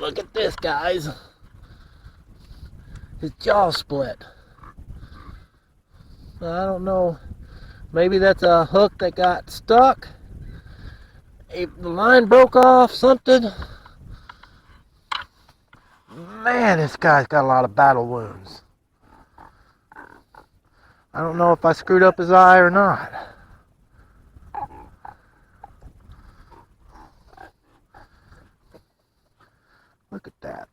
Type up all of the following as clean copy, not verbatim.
Look at this, guys. His jaw split. I don't know. Maybe that's a hook that got stuck. The line broke off, something. Man, this guy's got a lot of battle wounds. I don't know if I screwed up his eye or not. Look at that.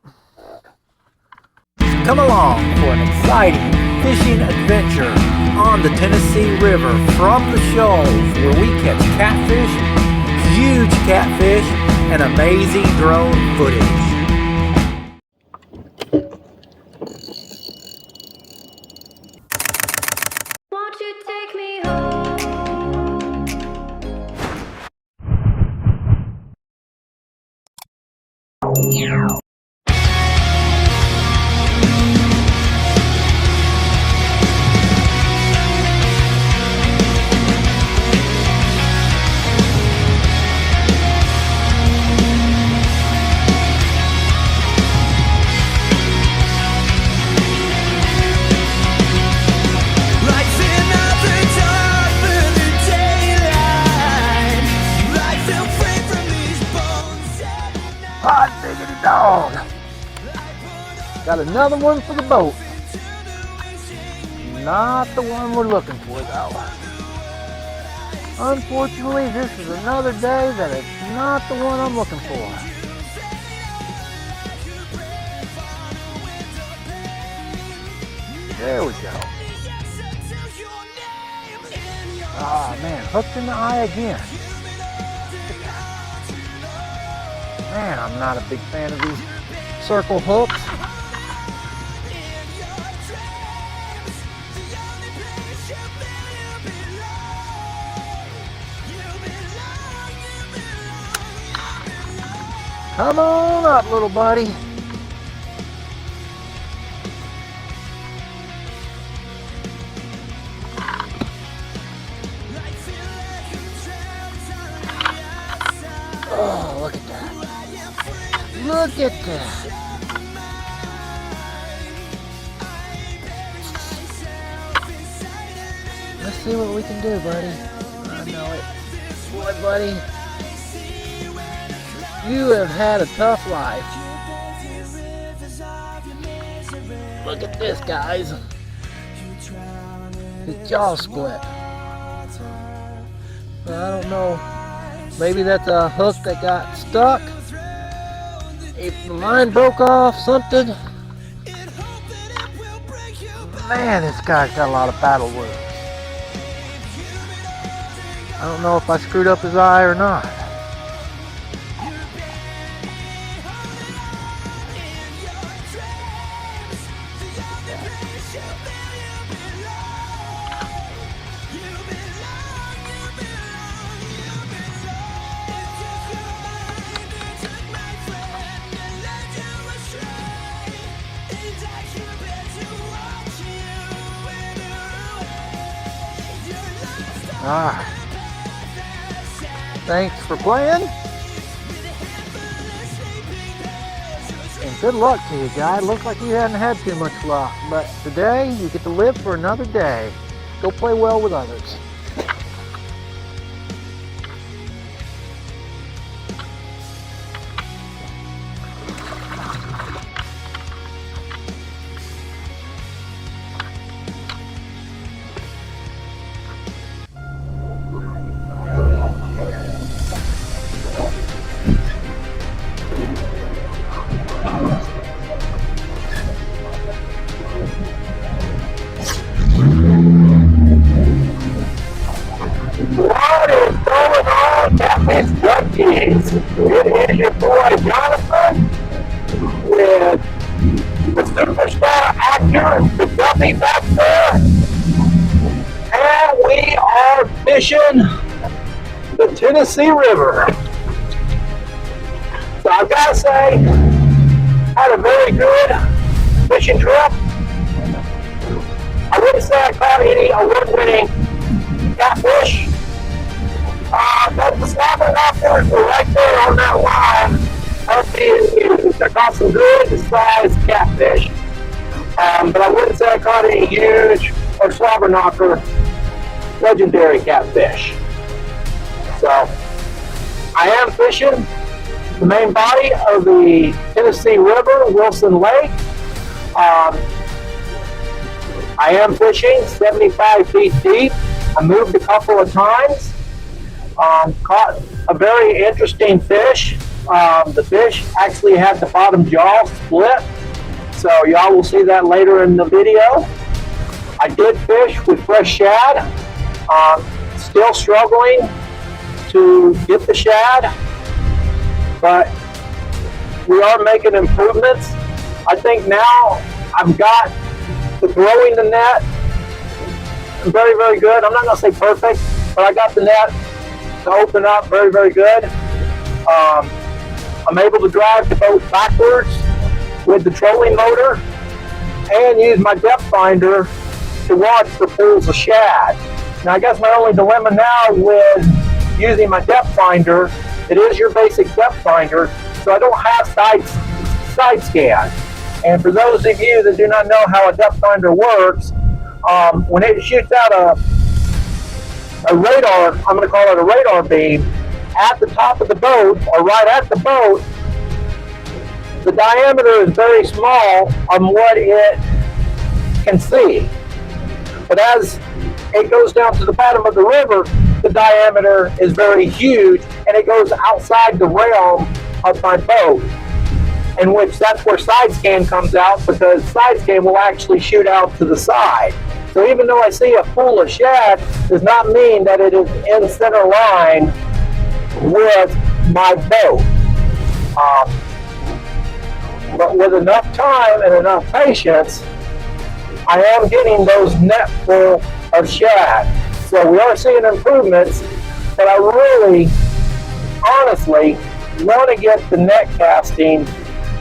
Come along for an exciting fishing adventure on the Tennessee River from the Shoals, where we catch catfish, huge catfish, and amazing drone footage. Won't you take me home? Hot diggity dog. Got another one for the boat. Not the one we're looking for, though. Unfortunately, this is another day that is not the one I'm looking for. There we go. Ah, man, hooked in the eye again. Man, I'm not a big fan of these circle hooks. Come on up, little buddy. Oh, look at that. Look at that. Let's see what we can do, buddy. I know it. Boy, buddy. You have had a tough life. Look at this, guys. His jaw split. I don't know. Maybe that's a hook that got stuck. The line broke off, something. Man, this guy's got a lot of battle wounds. I don't know if I screwed up his eye or not. Thanks for playing. And good luck to you, guy. Looks like you hadn't had too much luck, but today you get to live for another day. Go play well with others. It is your boy Jonathan with the superstar actor, the Guppy back there, and we are fishing the Tennessee River. So I've got to say, had a very good fishing trip. I wouldn't say I caught any award-winning catfish. But the salmon out there, so right there on that line, that's being used. I caught some good sized catfish. But I wouldn't say I caught any huge or slobber knocker legendary catfish. So I am fishing the main body of the Tennessee River, Wilson Lake. I am fishing 75 feet deep. I moved a couple of times. Caught a very interesting fish. The fish actually had the bottom jaw split, so y'all will see that later in the video. I did fish with fresh shad. Still struggling to get the shad, but we are making improvements. I think now I've got the throwing the net very, very good. I'm not going to say perfect, but I got the net to open up very, very good. I'm able to drive the boat backwards with the trolling motor and use my depth finder to watch for pools of shad. Now I guess my only dilemma now with using my depth finder, it is your basic depth finder, so I don't have side scan. And for those of you that do not know how a depth finder works, when it shoots out a radar, I'm going to call it a radar beam, at the top of the boat, or right at the boat, the diameter is very small on what it can see. But as it goes down to the bottom of the river, the diameter is very huge, and it goes outside the realm of my boat, in which that's where side scan comes out, because side scan will actually shoot out to the side. So even though I see a pool of shad, does not mean that it is in center line with my boat. But with enough time and enough patience, I am getting those net full of shad. So we are seeing improvements, but I really, honestly, want to get the net casting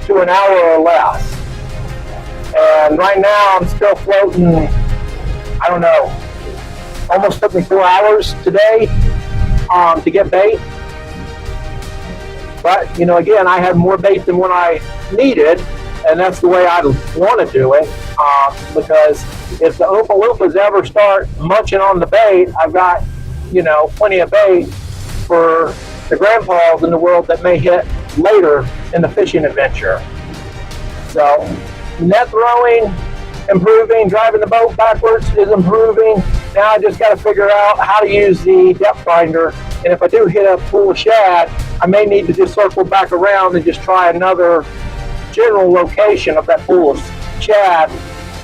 to an hour or less. And right now I'm still floating, I don't know, almost took me 4 hours today to get bait. But, you know, again, I had more bait than what I needed, and that's the way I want to do it, because if the Oompa Loompas ever start munching on the bait, I've got, you know, plenty of bait for the grandpas in the world that may hit later in the fishing adventure. So, net throwing, improving, driving the boat backwards is improving. Now I just got to figure out how to use the depth finder, and if I do hit a pool of shad, I may need to just circle back around and just try another general location of that pool of shad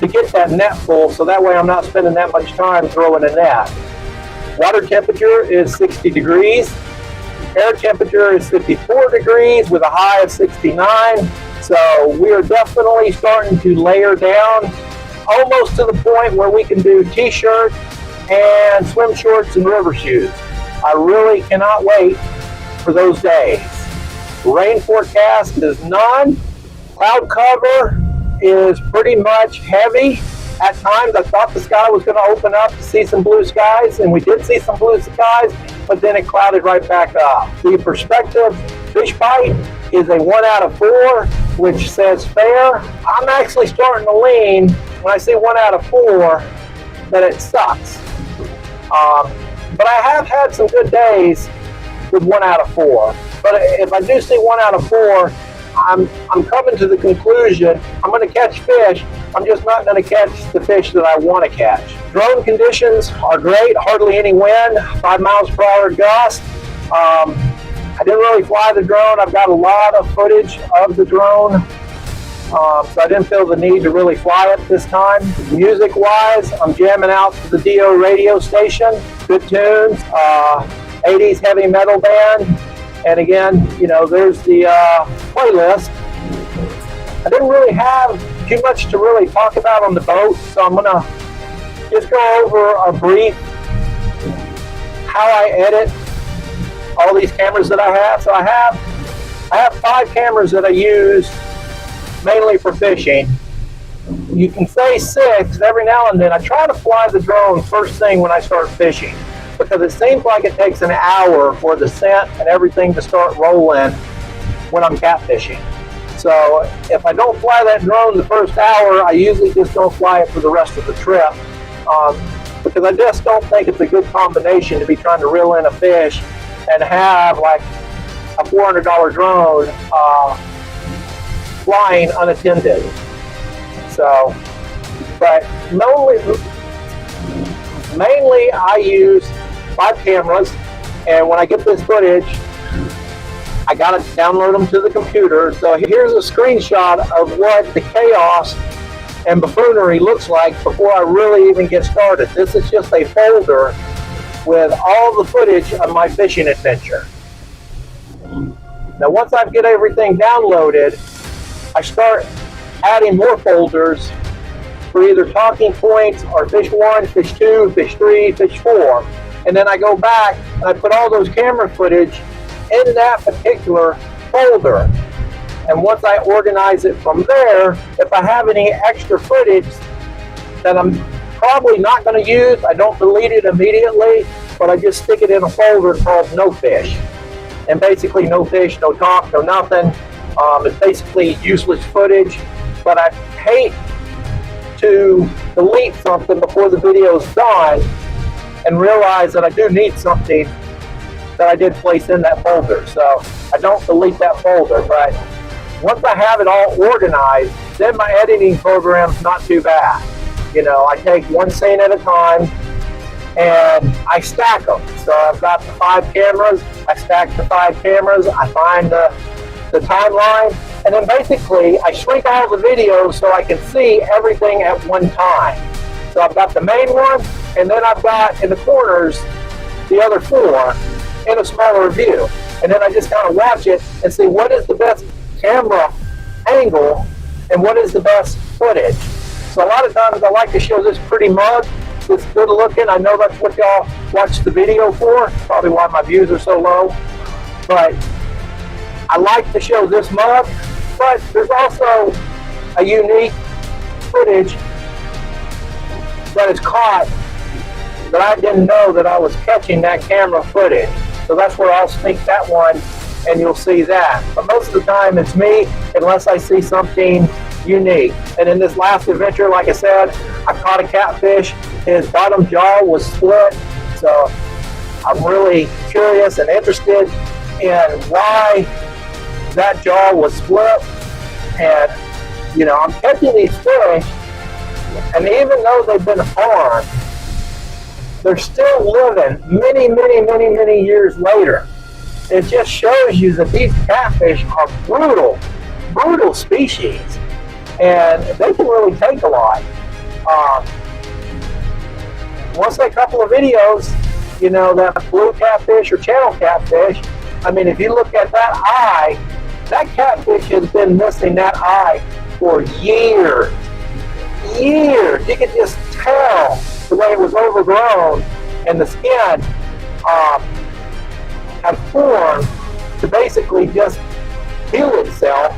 to get that net full, so that way I'm not spending that much time throwing a net. Water temperature is 60 degrees. Air temperature is 54 degrees with a high of 69. So we are definitely starting to layer down, almost to the point where we can do t-shirt and swim shorts and river shoes. I really cannot wait for those days. Rain forecast is none. Cloud cover is pretty much heavy. At times I thought the sky was going to open up to see some blue skies, and we did see some blue skies, but then it clouded right back up. The perspective fish bite is a 1 out of 4, which says fair. I'm actually starting to lean, when I say 1 out of 4, that it sucks. But I have had some good days with 1 out of 4. But if I do see 1 out of 4, I'm coming to the conclusion I'm going to catch fish. I'm just not going to catch the fish that I want to catch. Drone conditions are great. Hardly any wind. 5 miles per hour gust. I didn't really fly the drone. I've got a lot of footage of the drone. So I didn't feel the need to really fly it this time. Music-wise, I'm jamming out to the DO radio station. Good tunes. 80s heavy metal band. And again, you know, there's the playlist. I didn't really have too much to really talk about on the boat, so I'm gonna just go over a brief how I edit all these cameras that I have. So I have 5 cameras that I use mainly for fishing. You can say 6. Every now and then I try to fly the drone first thing when I start fishing, because it seems like it takes an hour for the scent and everything to start rolling when I'm catfishing. So if I don't fly that drone the first hour, I usually just don't fly it for the rest of the trip, because I just don't think it's a good combination to be trying to reel in a fish and have like a $400 drone flying unattended. So, but mainly I use 5 cameras, and when I get this footage, I gotta download them to the computer. So here's a screenshot of what the chaos and buffoonery looks like before I really even get started. This is just a folder with all the footage of my fishing adventure. Now once I get everything downloaded, I start adding more folders for either talking points or fish 1, fish 2, fish 3, fish 4. And then I go back and I put all those camera footage in that particular folder. And once I organize it from there, if I have any extra footage that I'm probably not going to use, I don't delete it immediately, but I just stick it in a folder called no fish. And basically no fish, no talk, no nothing. It's basically useless footage, but I hate to delete something before the video's done and realize that I do need something that I did place in that folder. So I don't delete that folder, but once I have it all organized, then my editing program's not too bad. You know, I take one scene at a time and I stack them. So I've got the 5 cameras, I stack the 5 cameras, I find the timeline, and then basically I shrink all the videos so I can see everything at one time. So I've got the main one, and then I've got in the corners the other 4 in a smaller view. And then I just kind of watch it and see what is the best camera angle and what is the best footage. So a lot of times I like to show this pretty mug. It's good looking. I know that's what y'all watch the video for. Probably why my views are so low. But I like to show this mug. But there's also a unique footage that is caught that I didn't know that I was catching that camera footage. So that's where I'll sneak that one and you'll see that. But most of the time it's me, unless I see something unique. And in this last adventure, like I said, I caught a catfish. His bottom jaw was split. So I'm really curious and interested in why that jaw was split. And, you know, I'm catching these fish, and even though they've been harmed, they're still living many years later. It just shows you that these catfish are brutal species, and they can really take a lot. Once a couple of videos, you know, that blue catfish or channel catfish, I mean, if you look at that eye, that catfish has been missing that eye for years. You can just tell the way it was overgrown, and the skin had formed to basically just heal itself,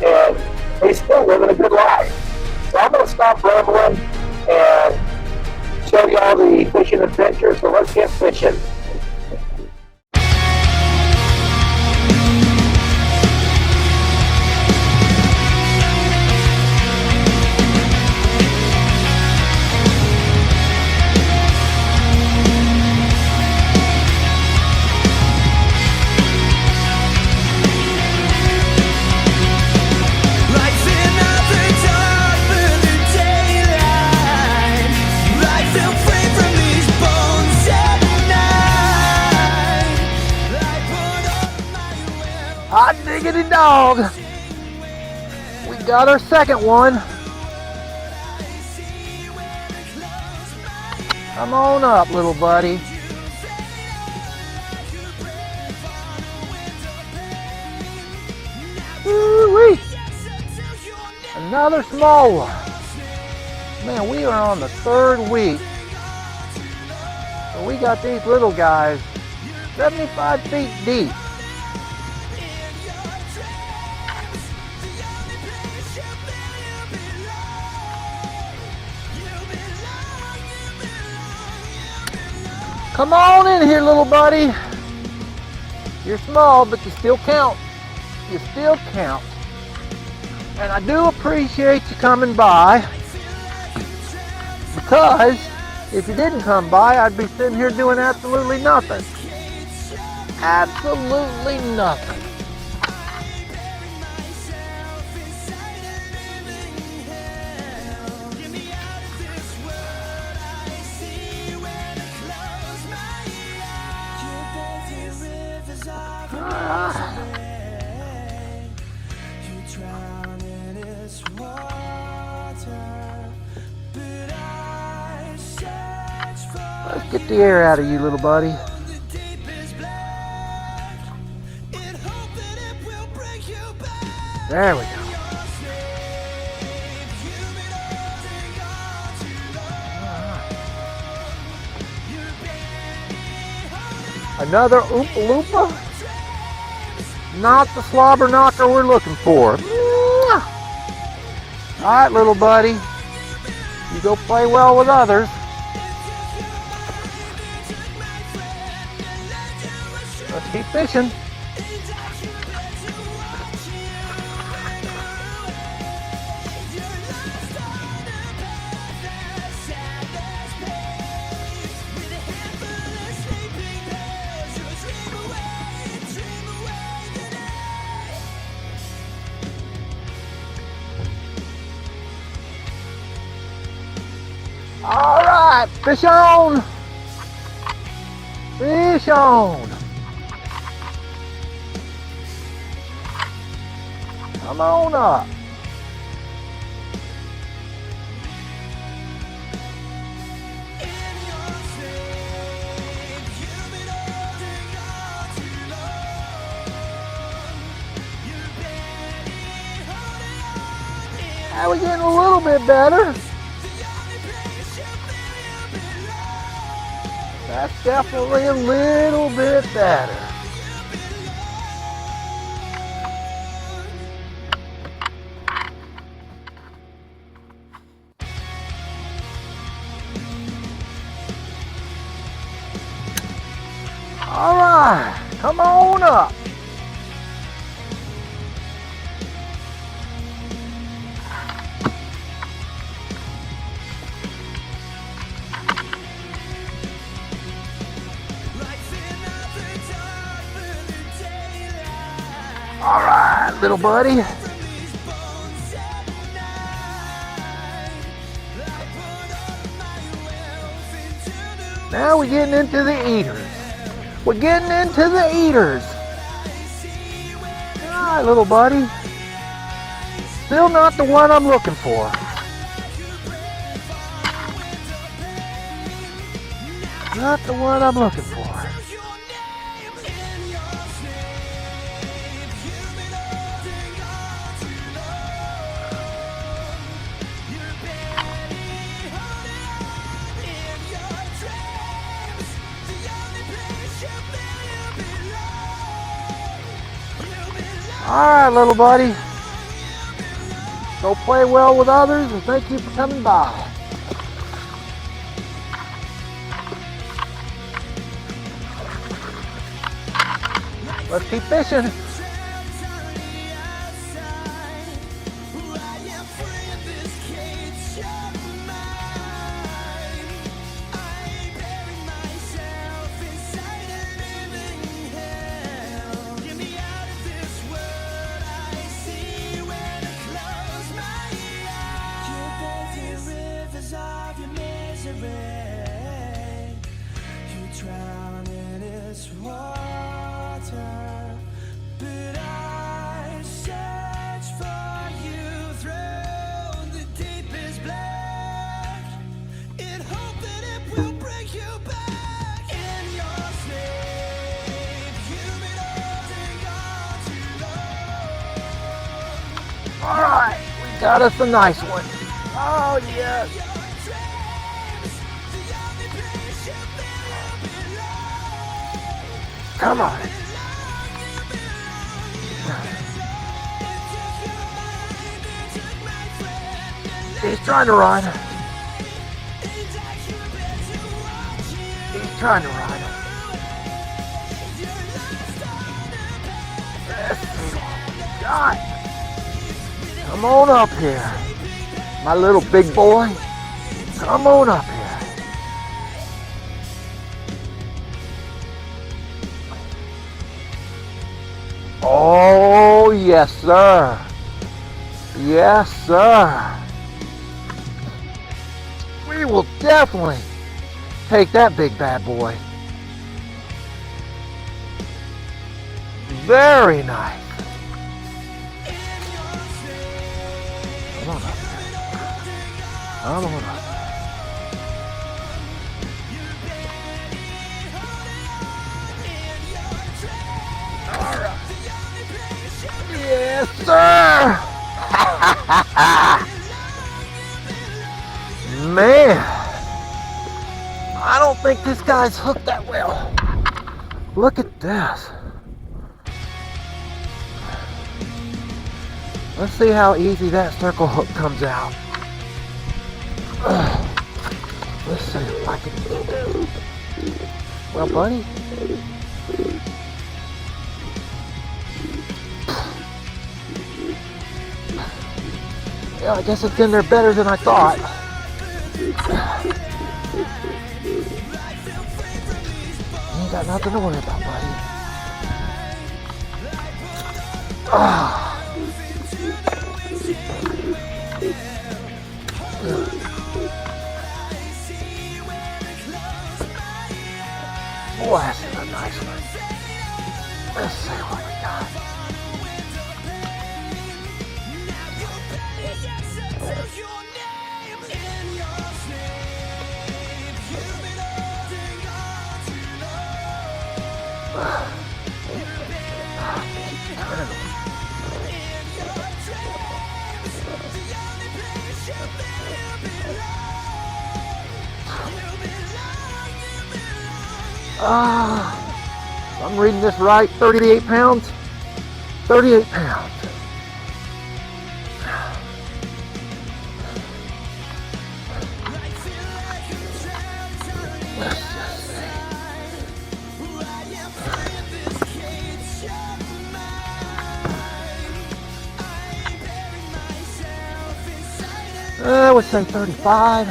and they still living a good life. So I'm going to stop rambling and show you all the fishing adventures. So let's get fishing. Hot diggity dog. We got our second one. Come on up, little buddy. Woo-wee. Another small one. Man, we are on the 3rd week. So we got these little guys 75 feet deep. Come on in here, little buddy. You're small, but you still count. You still count. And I do appreciate you coming by, because if you didn't come by, I'd be sitting here doing absolutely nothing. Absolutely nothing. Let's get the air out of you, little buddy. There we go. Another Oompa Loompa? Not the slobber knocker we're looking for. Alright, little buddy. You go play well with others. Let's keep fishing. All right, fish on. Fish on. Come on up. Now we're getting a little bit better. That's definitely a little bit better. All right, come on up. All right, little buddy. Now we're getting into the eaters. We're getting into the eaters. All right, little buddy. Still not the one I'm looking for. Not the one I'm looking for. All right, little buddy. Go play well with others, and thank you for coming by. Let's keep fishing. All right, we got us a nice one. Oh, yes. Come on. He's trying to run. He's trying to run. Yes. God. Come on up here. My little big boy. Come on up here. Oh, yes, sir. Yes, sir. We will definitely take that big bad boy. Very nice. Come on up. Come on up. All right. Yes, sir. Man, I don't think this guy's hooked that well. Look at this. Let's see how easy that circle hook comes out. Let's see if I can. Well, buddy. Yeah, I guess it's in there better than I thought. You ain't got nothing to worry about, buddy. Boy, that's a nice one. Let's see what we got. I'm reading this right, 38 pounds? 38 pounds. Let's just see. I would say 35.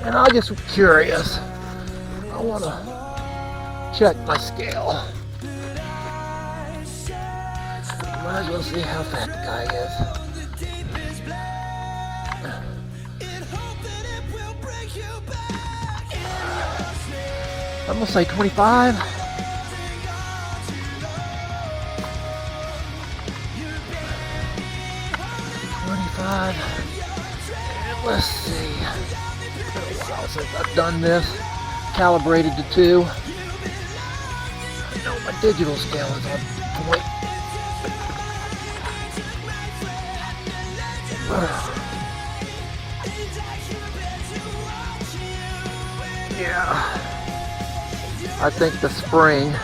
And I just was curious. I want to check my scale. Might as well see how fat the guy is. I'm going to say 25. 25. And let's see. It's been a while since I've done this. Calibrated to 2. I know my digital scale is on point. Yeah. I think the spring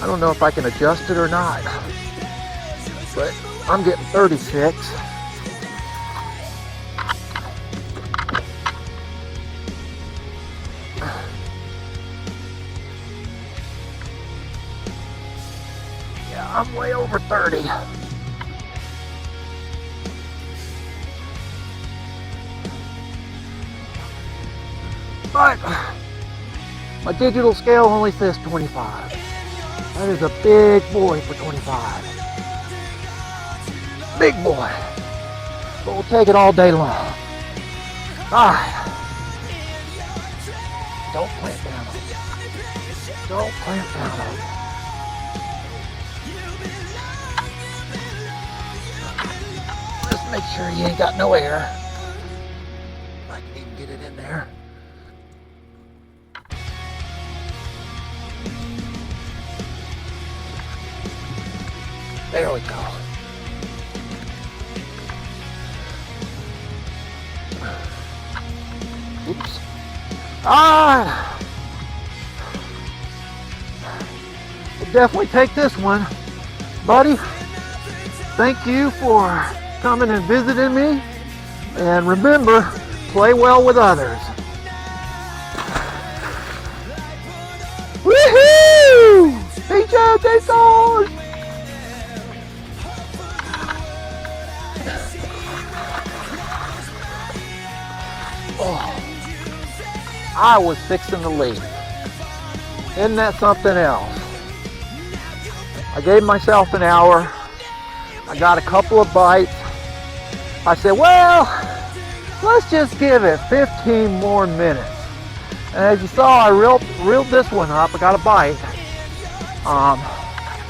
I don't know if I can adjust it or not, but I'm getting 36. Yeah, I'm way over 30. But my digital scale only says 25. That is a big boy for 25. Big boy. But we'll take it all day long. Alright. Don't clamp down on it. Don't clamp down on it. Just make sure you ain't got no air. I can even get it in there. There we go. Oops. Ah! We'll definitely take this one. Buddy, thank you for coming and visiting me. And remember, play well with others. Woohoo! Teacher, take on! Oh, I was fixing to leave. Isn't that something else? I gave myself an hour. I got a couple of bites. I said, well, let's just give it 15 more minutes. And as you saw, I reeled this one up. I got a bite.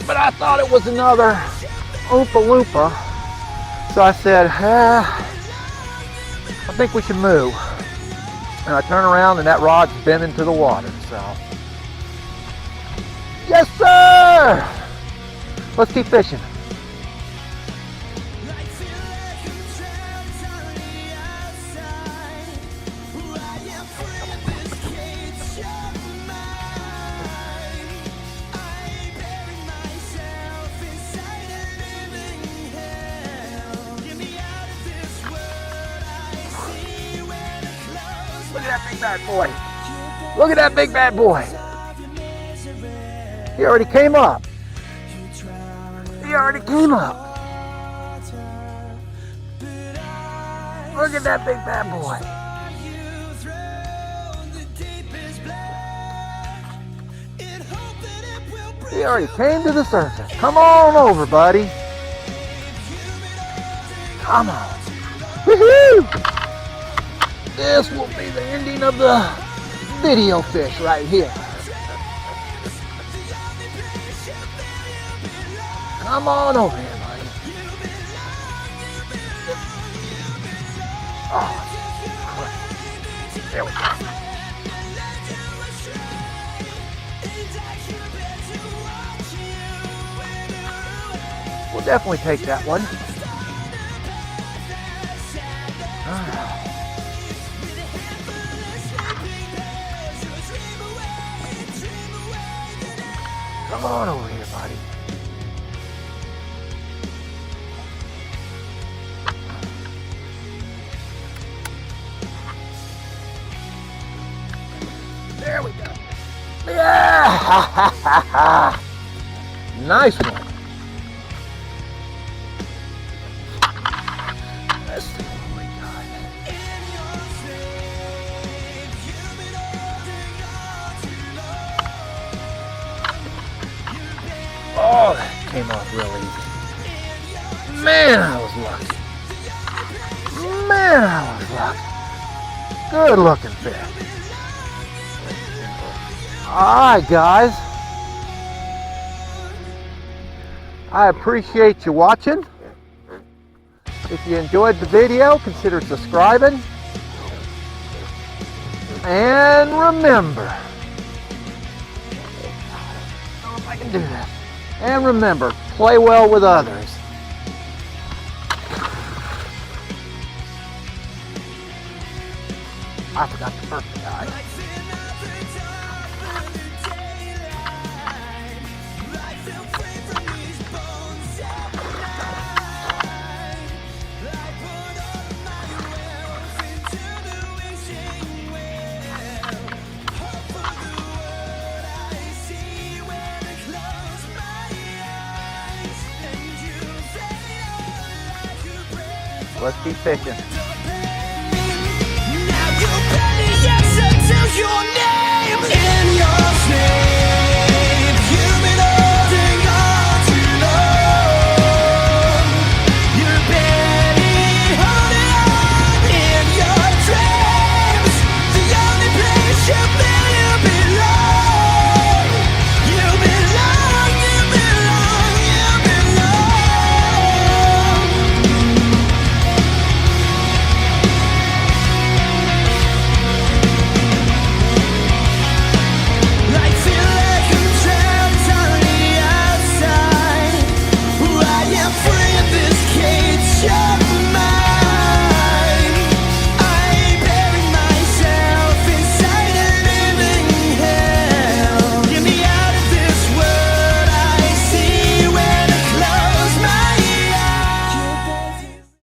But I thought it was another Oompa Loompa. So I said, I think we should move. And I turn around and that rod's bent into the water. So, yes, sir! Let's keep fishing. Look at that big bad boy. Look at that big bad boy. He already came up. He already came up. Look at that big bad boy. He already came to the surface. Come on over, buddy. Come on. Woohoo! This will be the ending of the video fish right here. Come on over here, buddy. Oh, great. There we go. We'll definitely take that one. Come on over here, buddy. There we go. Yeah! Nice one. Let's see what we got. Oh, that came off real easy. Man, I was lucky. Man, I was lucky. Good looking fish. Alright, guys. I appreciate you watching. If you enjoyed the video, consider subscribing. And remember, I don't know if I can do this. And remember, play well with others. I forgot the first guy. Let's keep fishing. Now you're ready, yes, until your name in your